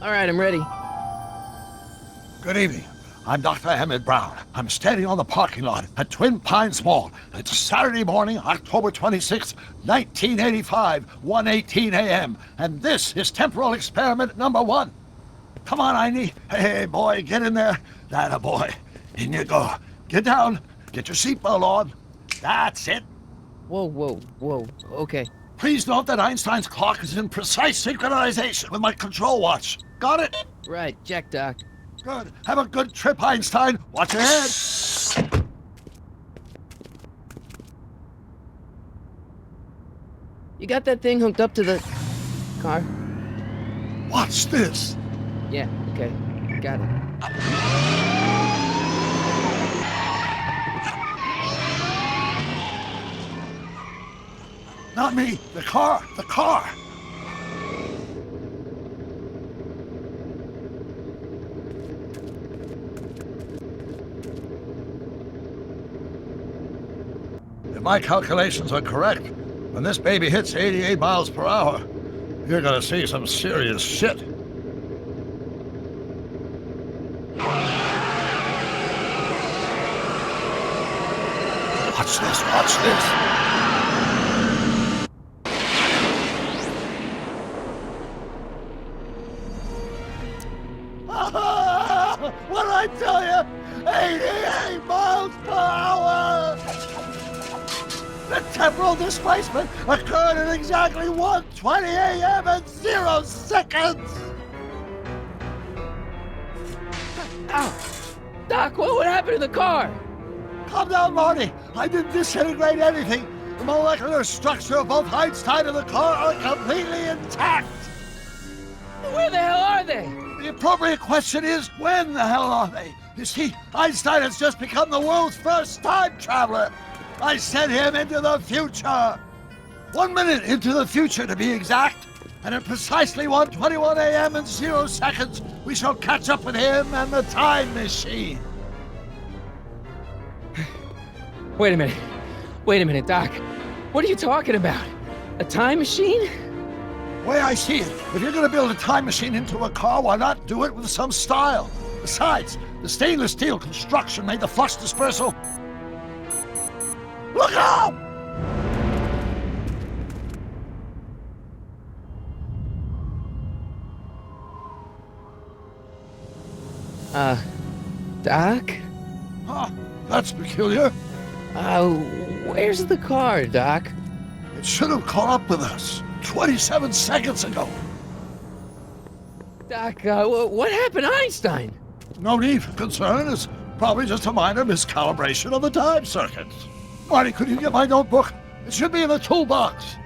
All right, I'm ready. Good evening. I'm Dr. Emmett Brown. I'm standing on the parking lot at Twin Pines Mall. It's Saturday morning, October 26, 1985, 1:18 a.m. And this is temporal experiment number 1. Come on, Einie. Hey, boy, get in there. That a boy. In you go. Get down. Get your seatbelt on. That's it. Whoa. Okay. Please note that Einstein's clock is in precise synchronization with my control watch. Got it? Right, check, Doc. Good. Have a good trip, Einstein. Watch your head. You got that thing hooked up to the car? Watch this. Yeah, okay. Got it. Not me. The car. The car. If my calculations are correct, when this baby hits 88 miles per hour, you're gonna see some serious shit. Watch this, watch this. What did I tell you? 88 miles per hour! The temporal displacement occurred at exactly 1:20 a.m. and 0 seconds! Ow! Doc, what would happen to the car? Calm down, Marty. I didn't disintegrate anything. The molecular structure of both Einstein and the car are completely intact. Where the hell are they? The appropriate question is, when the hell are they? You see, Einstein has just become the world's first time traveler. I sent him into the future. 1 minute into the future, to be exact. And at precisely 1:21 a.m. and 0 seconds, we shall catch up with him and the time machine. Wait a minute, Doc. What are you talking about? A time machine? The way I see it, if you're going to build a time machine into a car, why not do it with some style? Besides, the stainless steel construction made the flux dispersal. Look out! Doc? Huh, that's peculiar. Where's the car, Doc? It should have caught up with us 27 seconds ago. Doc, what happened to Einstein? No need for concern. It's probably just a minor miscalibration of the time circuits. Marty, could you get my notebook? It should be in the toolbox.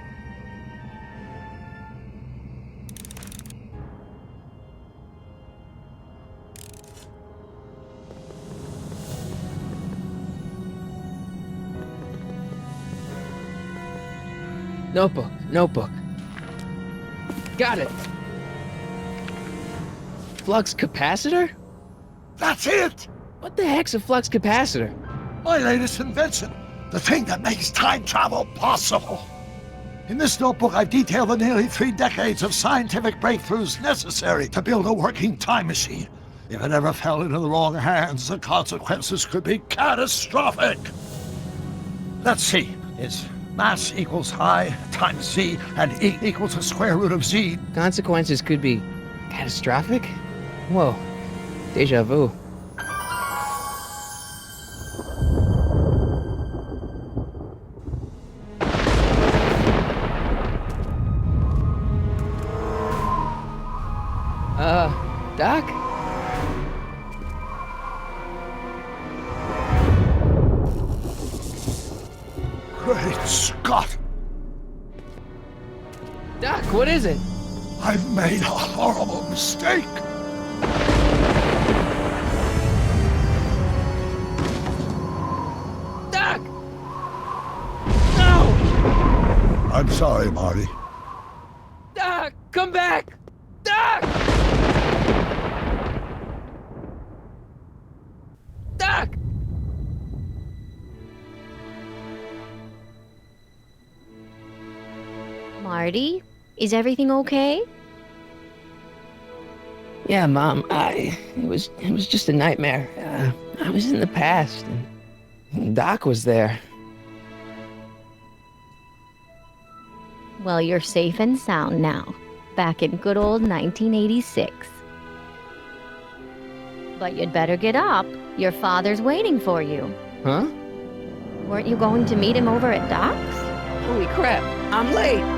Notebook. Got it. Flux capacitor? That's it! What the heck's a flux capacitor? My latest invention. The thing that makes time travel possible. In this notebook, I've detailed the nearly 3 decades of scientific breakthroughs necessary to build a working time machine. If it ever fell into the wrong hands, the consequences could be catastrophic. Let's see. It's mass equals I times Z, and E equals the square root of Z. Consequences could be catastrophic? Whoa. Deja vu. Doc? Great Scott! Doc, what is it? I've made a horrible mistake. Doc! No! I'm sorry, Marty. Doc, come back! Doc! Doc! Marty, is everything okay? Yeah, Mom, it was just a nightmare. I was in the past, and Doc was there. Well, you're safe and sound now, back in good old 1986. But you'd better get up. Your father's waiting for you. Huh? Weren't you going to meet him over at Doc's? Holy crap, I'm late!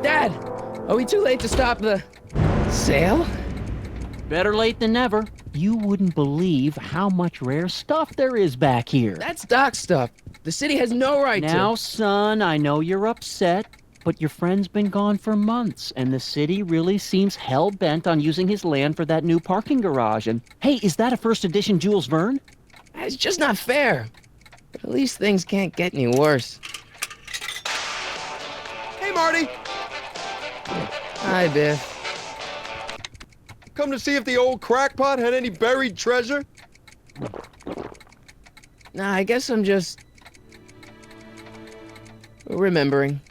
Dad! Are we too late to stop the sale? Better late than never. You wouldn't believe how much rare stuff there is back here. That's Doc's stuff. The city has no right to... Now, son, I know you're upset, but your friend's been gone for months, and the city really seems hell-bent on using his land for that new parking garage. And, hey, is that a first edition Jules Verne? It's just not fair. But at least things can't get any worse. Hey, Marty! Hi, Biff. Come to see if the old crackpot had any buried treasure? Nah, I guess I'm just... remembering.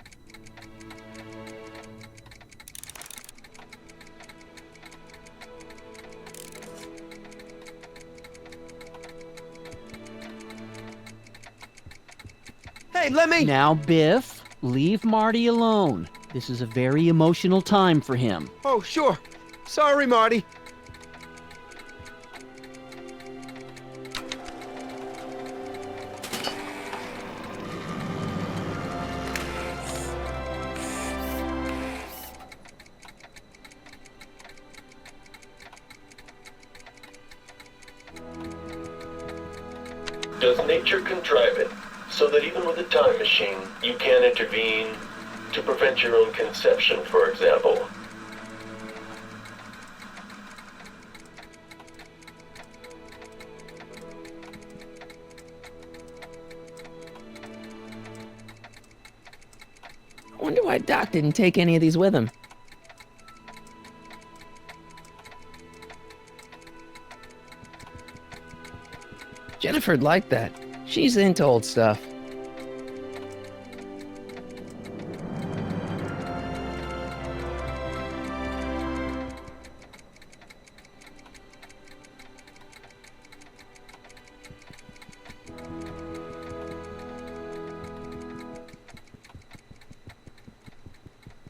Hey, let me... Now, Biff, leave Marty alone. This is a very emotional time for him. Oh, sure. Sorry, Marty. Does nature contrive it so that even with a time machine, you can intervene to prevent your own conception, for example? I wonder why Doc didn't take any of these with him. Jennifer'd like that. She's into old stuff.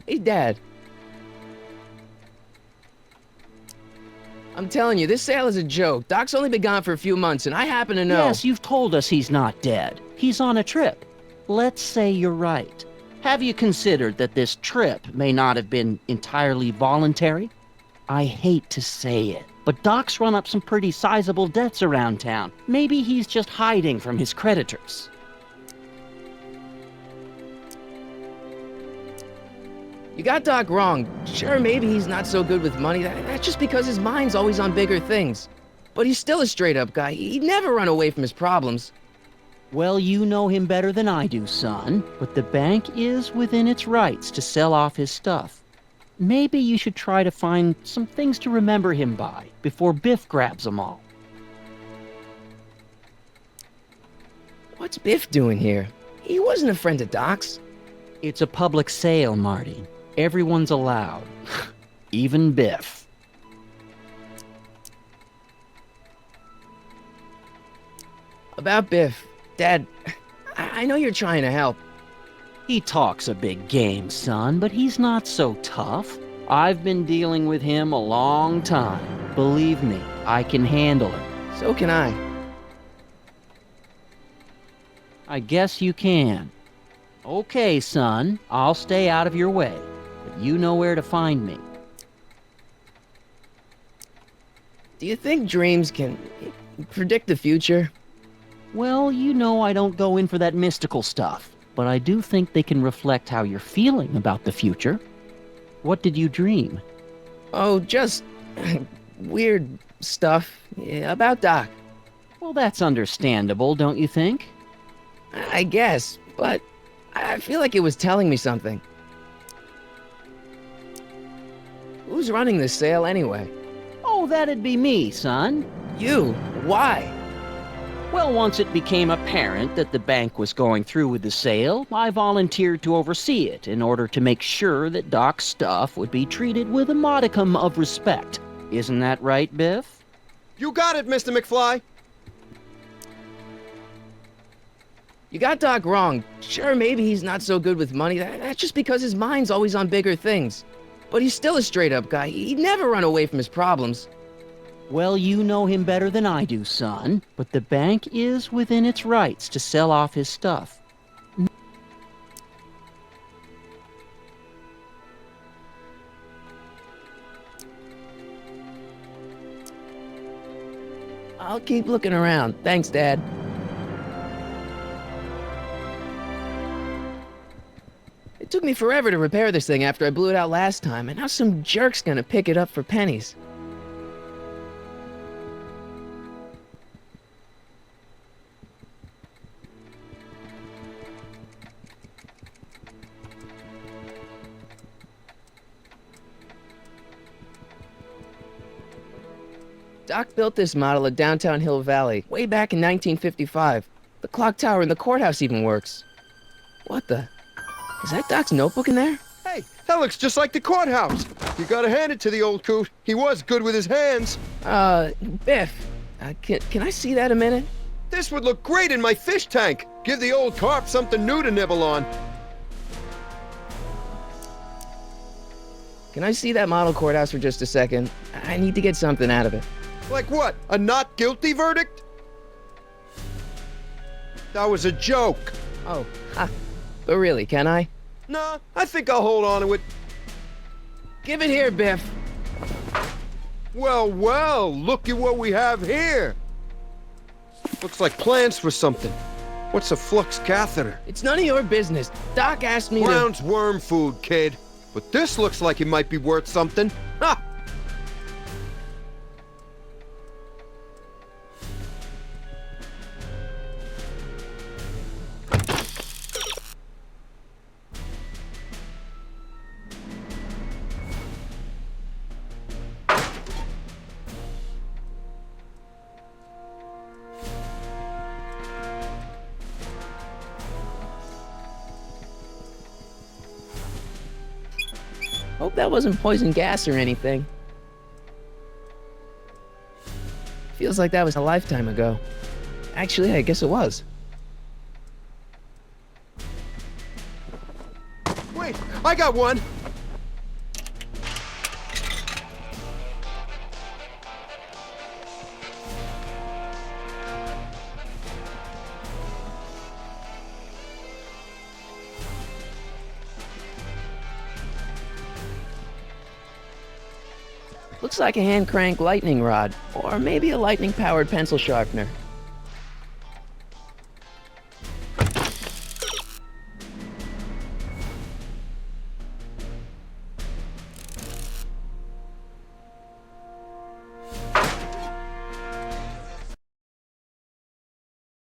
Hey, Dad. I'm telling you, this sale is a joke. Doc's only been gone for a few months, and I happen to know... Yes, you've told us he's not dead. He's on a trip. Let's say you're right. Have you considered that this trip may not have been entirely voluntary? I hate to say it, but Doc's run up some pretty sizable debts around town. Maybe he's just hiding from his creditors. You got Doc wrong. Sure, maybe he's not so good with money. That's just because his mind's always on bigger things. But he's still a straight-up guy. He'd never run away from his problems. Well, you know him better than I do, son. But the bank is within its rights to sell off his stuff. Maybe you should try to find some things to remember him by before Biff grabs them all. What's Biff doing here? He wasn't a friend of Doc's. It's a public sale, Marty. Everyone's allowed. even Biff. About Biff, Dad, I know you're trying to help. He talks a big game, son, but he's not so tough. I've been dealing with him a long time. Believe me, I can handle him. So can I. I guess you can. Okay, son, I'll stay out of your way, but you know where to find me. Do you think dreams can predict the future? Well, you know I don't go in for that mystical stuff, but I do think they can reflect how you're feeling about the future. What did you dream? Oh, just weird stuff about Doc. Well, that's understandable, don't you think? I guess, but I feel like it was telling me something. Who's running this sale anyway? Oh, that'd be me, son. You? Why? Well, once it became apparent that the bank was going through with the sale, I volunteered to oversee it in order to make sure that Doc's stuff would be treated with a modicum of respect. Isn't that right, Biff? You got it, Mr. McFly. You got Doc wrong. Sure, maybe he's not so good with money. That's just because his mind's always on bigger things. But he's still a straight-up guy. He'd never run away from his problems. Well, you know him better than I do, son, but the bank is within its rights to sell off his stuff. I'll keep looking around. Thanks, Dad. It took me forever to repair this thing after I blew it out last time, and now some jerk's gonna pick it up for pennies. Doc built this model at downtown Hill Valley, way back in 1955. The clock tower in the courthouse even works. What the? Is that Doc's notebook in there? Hey, that looks just like the courthouse. You gotta hand it to the old coot. He was good with his hands. Biff, can I see that a minute? This would look great in my fish tank. Give the old carp something new to nibble on. Can I see that model courthouse for just a second? I need to get something out of it. Like what? A not guilty verdict? That was a joke. Oh, ha. But really, can I? Nah, I think I'll hold on to it. Give it here, Biff. Well, well, look at what we have here. Looks like plans for something. What's a flux catheter? It's none of your business. Doc asked me Brown's worm food, kid. But this looks like it might be worth something. Ha! Hope that wasn't poison gas or anything. Feels like that was a lifetime ago. Actually, I guess it was. Wait, I got one. Looks like a hand crank lightning rod, or maybe a lightning powered pencil sharpener.